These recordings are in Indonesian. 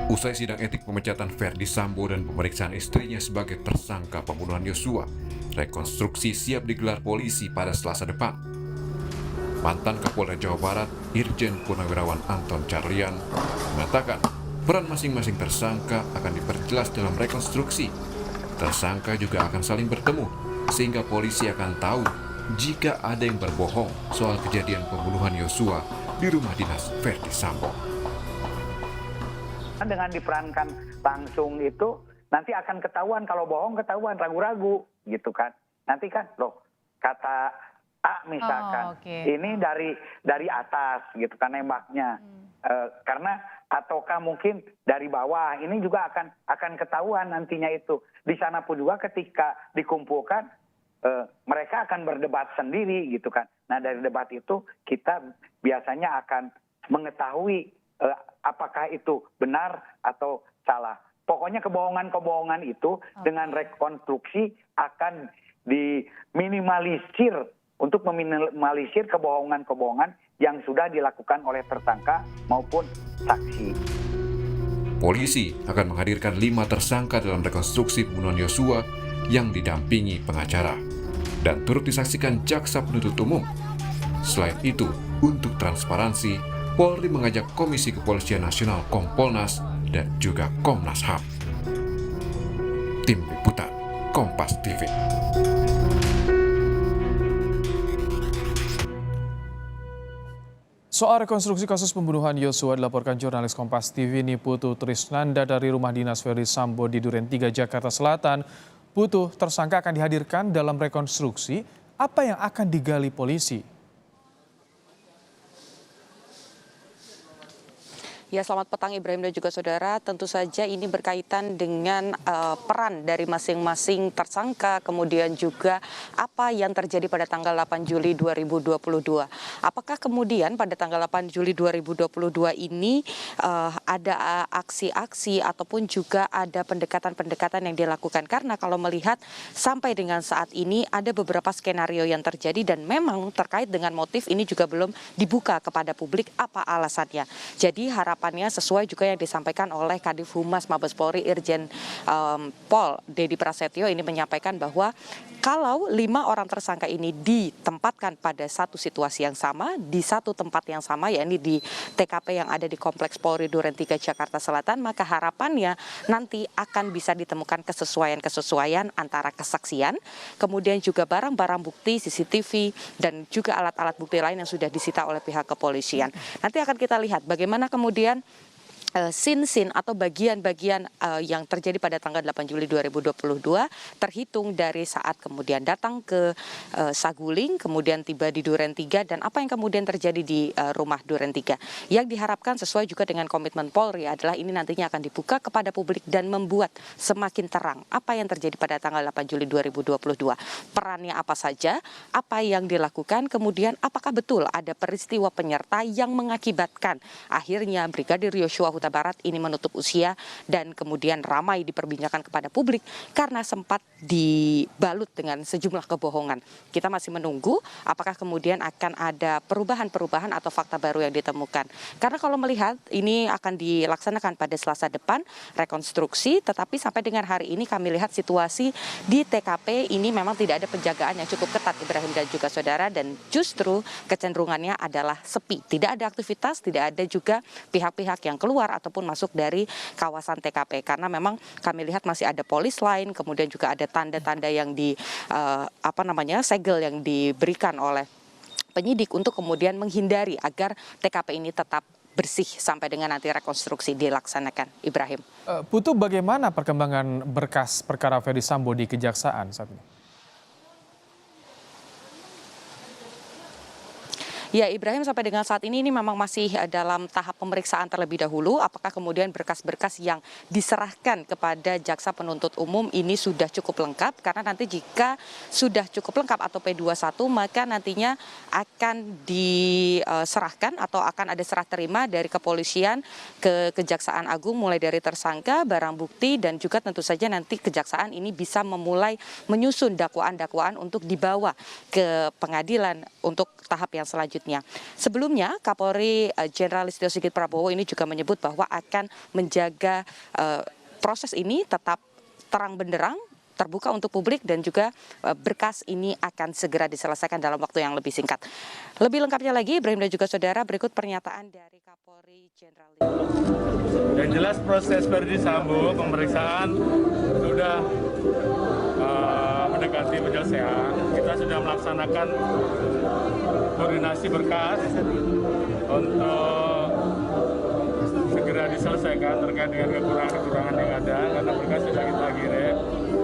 Usai sidang etik pemecatan Verdi Sambo dan pemeriksaan istrinya sebagai tersangka pembunuhan Yosua, rekonstruksi siap digelar polisi pada Selasa depan. Mantan Kapolda Jawa Barat, Irjen Purnawirawan Anton Carlyan, mengatakan peran masing-masing tersangka akan diperjelas dalam rekonstruksi. Tersangka juga akan saling bertemu, sehingga polisi akan tahu jika ada yang berbohong soal kejadian pembunuhan Yosua di rumah dinas Verdi Sambo. Dengan diperankan langsung itu nanti akan ketahuan, kalau bohong ketahuan, ragu-ragu gitu kan. Nanti kan loh kata A misalkan ini dari atas gitu kan nembaknya. Karena ataukah mungkin dari bawah, ini juga akan ketahuan nantinya itu. Di sana pun juga ketika dikumpulkan mereka akan berdebat sendiri gitu kan. Nah dari debat itu kita biasanya akan mengetahui apakah itu benar atau salah. Pokoknya kebohongan-kebohongan itu dengan rekonstruksi akan diminimalisir untuk meminimalisir kebohongan-kebohongan yang sudah dilakukan oleh tersangka maupun saksi. Polisi akan menghadirkan 5 tersangka dalam rekonstruksi pembunuhan Yosua yang didampingi pengacara dan turut disaksikan jaksa penuntut umum. Selain itu, untuk transparansi, Polri mengajak Komisi Kepolisian Nasional Kompolnas dan juga Komnas HAM. Tim Liputan Kompas TV. Soal rekonstruksi kasus pembunuhan Yosua dilaporkan jurnalis Kompas TV Niputu Trisnanda dari rumah dinas Verdi Sambo di Duren 3, Jakarta Selatan. Putu, tersangka akan dihadirkan dalam rekonstruksi. Apa yang akan digali polisi? Ya, selamat petang Ibrahim dan juga saudara. Tentu saja ini berkaitan dengan peran dari masing-masing tersangka, kemudian juga apa yang terjadi pada tanggal 8 Juli 2022. Apakah kemudian pada tanggal 8 Juli 2022 ini ada aksi-aksi ataupun juga ada pendekatan-pendekatan yang dilakukan? Karena kalau melihat sampai dengan saat ini ada beberapa skenario yang terjadi dan memang terkait dengan motif ini juga belum dibuka kepada publik apa alasannya. Jadi harapannya sesuai juga yang disampaikan oleh Kadif Humas Mabes Polri Irjen Pol Dedi Prasetyo ini menyampaikan bahwa kalau 5 orang tersangka ini ditempatkan pada satu situasi yang sama, di satu tempat yang sama, yakni di TKP yang ada di Kompleks Polri Duren 3 Jakarta Selatan, maka harapannya nanti akan bisa ditemukan kesesuaian antara kesaksian, kemudian juga barang-barang bukti CCTV dan juga alat-alat bukti lain yang sudah disita oleh pihak kepolisian. Nanti akan kita lihat bagaimana kemudian scene atau bagian-bagian yang terjadi pada tanggal 8 Juli 2022 terhitung dari saat kemudian datang ke Saguling, kemudian tiba di Duren 3 dan apa yang kemudian terjadi di rumah Duren 3. Yang diharapkan sesuai juga dengan komitmen Polri adalah ini nantinya akan dibuka kepada publik dan membuat semakin terang apa yang terjadi pada tanggal 8 Juli 2022. Perannya apa saja, apa yang dilakukan, kemudian apakah betul ada peristiwa penyerta yang mengakibatkan akhirnya Brigadir Yosua Huta Barat ini menutup usia dan kemudian ramai diperbincangkan kepada publik karena sempat dibalut dengan sejumlah kebohongan. Kita masih menunggu apakah kemudian akan ada perubahan-perubahan atau fakta baru yang ditemukan. Karena kalau melihat ini akan dilaksanakan pada Selasa depan rekonstruksi, tetapi sampai dengan hari ini kami lihat situasi di TKP ini memang tidak ada penjagaan yang cukup ketat Ibrahim dan juga saudara, dan justru kecenderungannya adalah sepi. Tidak ada aktivitas, tidak ada juga pihak-pihak yang keluar ataupun masuk dari kawasan TKP karena memang kami lihat masih ada polis lain, kemudian juga ada tanda-tanda yang segel yang diberikan oleh penyidik untuk kemudian menghindari agar TKP ini tetap bersih sampai dengan nanti rekonstruksi dilaksanakan. Ibrahim. Putu, bagaimana perkembangan berkas perkara Verdi Sambo di Kejaksaan saat ini? Ya Ibrahim, sampai dengan saat ini memang masih dalam tahap pemeriksaan terlebih dahulu. Apakah kemudian berkas-berkas yang diserahkan kepada jaksa penuntut umum ini sudah cukup lengkap? Karena nanti jika sudah cukup lengkap atau P21 maka nantinya akan diserahkan atau akan ada serah terima dari kepolisian ke Kejaksaan Agung mulai dari tersangka, barang bukti dan juga tentu saja nanti kejaksaan ini bisa memulai menyusun dakwaan-dakwaan untuk dibawa ke pengadilan untuk tahap yang selanjutnya. selanjutnya. Sebelumnya Kapolri Jenderal Listio Sigit Prabowo ini juga menyebut bahwa akan menjaga proses ini tetap terang benderang, terbuka untuk publik, dan juga berkas ini akan segera diselesaikan dalam waktu yang lebih singkat. Lebih lengkapnya lagi, Ibrahim dan juga saudara, berikut pernyataan dari Kapolri Jenderal. Yang jelas proses Verdi Sambo pemeriksaan sudah mendekati penyelesaian. Kita sudah melaksanakan koordinasi berkas untuk segera diselesaikan terkait dengan kekurangan-kekurangan yang ada, karena berkas sudah kita kirim.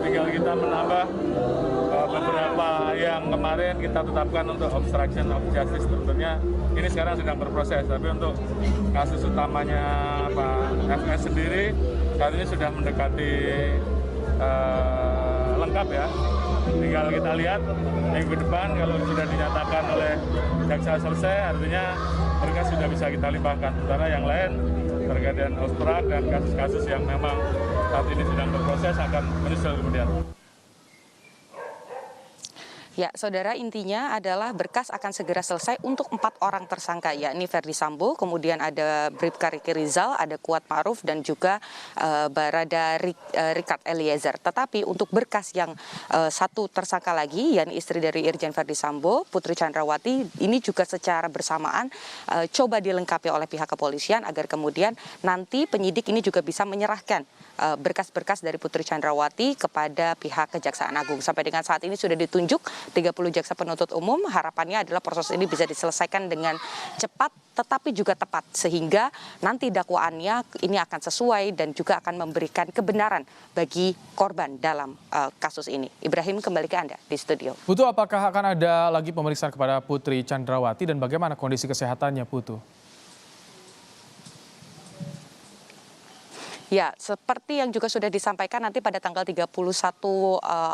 Tinggal kita menambah beberapa yang kemarin kita tetapkan untuk obstruction of justice. Tentunya ini sekarang sedang berproses, tapi untuk kasus utamanya Pak FS sendiri saat ini sudah mendekati lengkap ya. Tinggal kita lihat minggu depan kalau sudah dinyatakan oleh jaksa selesai, artinya berkas sudah bisa kita limpahkan. Sementara yang lain terkait dengan obstrak dan kasus-kasus yang memang saat ini sedang berproses akan menyusul kemudian. Ya, saudara, intinya adalah berkas akan segera selesai untuk 4 orang tersangka, yakni Verdi Sambo, kemudian ada Bribka Riki Rizal, ada Kuat Ma'ruf, dan juga Barada Richard Eliezer. Tetapi untuk berkas yang satu tersangka lagi, yakni istri dari Irjen Verdi Sambo, Putri Chandrawati, ini juga secara bersamaan coba dilengkapi oleh pihak kepolisian agar kemudian nanti penyidik ini juga bisa menyerahkan berkas-berkas dari Putri Chandrawati kepada pihak Kejaksaan Agung. Sampai dengan saat ini sudah ditunjuk 30 jaksa penuntut umum. Harapannya adalah proses ini bisa diselesaikan dengan cepat tetapi juga tepat, sehingga nanti dakwaannya ini akan sesuai dan juga akan memberikan kebenaran bagi korban dalam kasus ini. Ibrahim, kembali ke Anda di studio. Putu, apakah akan ada lagi pemeriksaan kepada Putri Chandrawati dan bagaimana kondisi kesehatannya, Putu? Ya, seperti yang juga sudah disampaikan, nanti pada tanggal 31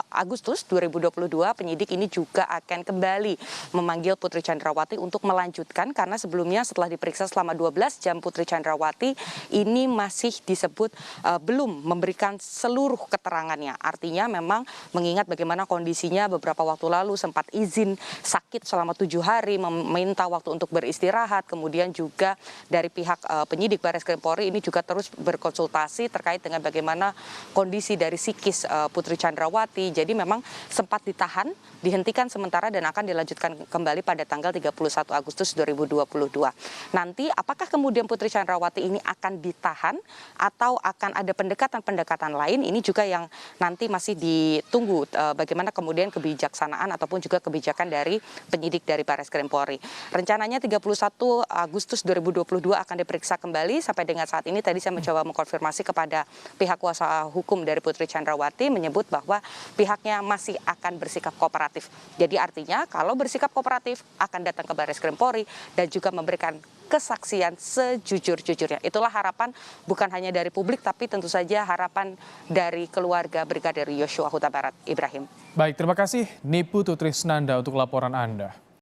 Agustus 2022 penyidik ini juga akan kembali memanggil Putri Chandrawati untuk melanjutkan, karena sebelumnya setelah diperiksa selama 12 jam Putri Chandrawati ini masih disebut belum memberikan seluruh keterangannya. Artinya memang mengingat bagaimana kondisinya beberapa waktu lalu sempat izin sakit selama 7 hari, meminta waktu untuk beristirahat, kemudian juga dari pihak penyidik Barreskrim Polri ini juga terus berkonsultasi terkait dengan bagaimana kondisi dari psikis Putri Chandrawati. Jadi memang sempat ditahan, dihentikan sementara dan akan dilanjutkan kembali pada tanggal 31 Agustus 2022. Nanti apakah kemudian Putri Chandrawati ini akan ditahan atau akan ada pendekatan-pendekatan lain, ini juga yang nanti masih ditunggu bagaimana kemudian kebijaksanaan ataupun juga kebijakan dari penyidik dari Barreskrim Polri. Rencananya 31 Agustus 2022 akan diperiksa kembali. Sampai dengan saat ini tadi saya mencoba mengkonfirmasi kepada pihak kuasa hukum dari Putri Chandrawati, menyebut bahwa pihaknya masih akan bersikap kooperatif. Jadi artinya kalau bersikap kooperatif akan datang ke Barreskrim Polri dan juga memberikan kesaksian sejujur-jujurnya. Itulah harapan bukan hanya dari publik tapi tentu saja harapan dari keluarga Brigadir Yosua Huta Barat. Ibrahim. Baik, terima kasih Niputu Trisnanda untuk laporan Anda.